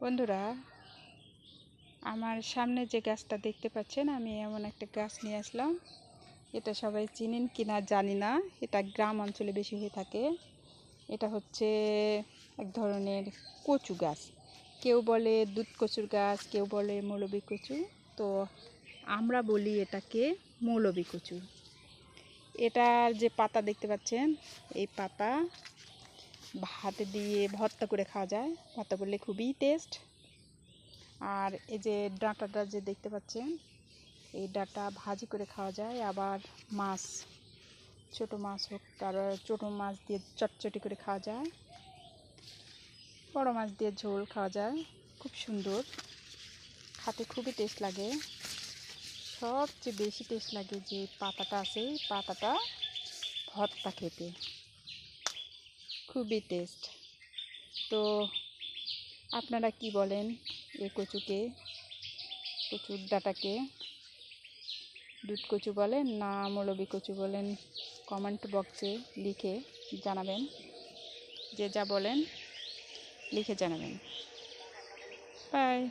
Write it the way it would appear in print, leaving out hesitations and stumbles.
বন্ধুরা, আমার সামনে যে গাছটা দেখতে পাচ্ছেন, আমি এমন একটা গাছ নিয়ে আসলাম। এটা সবাই চিনেন কিনা জানি না, এটা গ্রাম অঞ্চলে বেশি হয়ে থাকে। এটা হচ্ছে এক ধরনের কচু গাছ। কেউ বলে দুধ কচুর গাছ, কেউ বলে মৌলবী কচু। তো আমরা বলি এটাকে মৌলবী কচু। এটার যে পাতা দেখতে পাচ্ছেন, এই পাতা ভাতে দিয়ে ভর্তা করে খাওয়া যায়। ভর্তা করলে খুবই টেস্ট। আর এই যে ডাঁটাটা যে দেখতে পাচ্ছেন, এই ডাঁটা ভাজি করে খাওয়া যায়। আবার মাছ, ছোট মাছ হোক, তার ছোটো মাছ দিয়ে চটচটি করে খাওয়া যায়। বড় মাছ দিয়ে ঝোল খাওয়া যায়। খুব সুন্দর, খেতে খুবই টেস্ট লাগে। সবচেয়ে বেশি টেস্ট লাগে যে পাতাটা আছে, পাতাটা ভর্তা খেতে খুবই টেস্ট। তো আপনারা কি বলেন এই কচুকে, কচুর ডাঁটাকে দুধ কচু বলেন না মৌলবী কচু বলেন? কমেন্ট বক্সে লিখে জানাবেন। যে যা বলেন লিখে জানাবেন। বাই।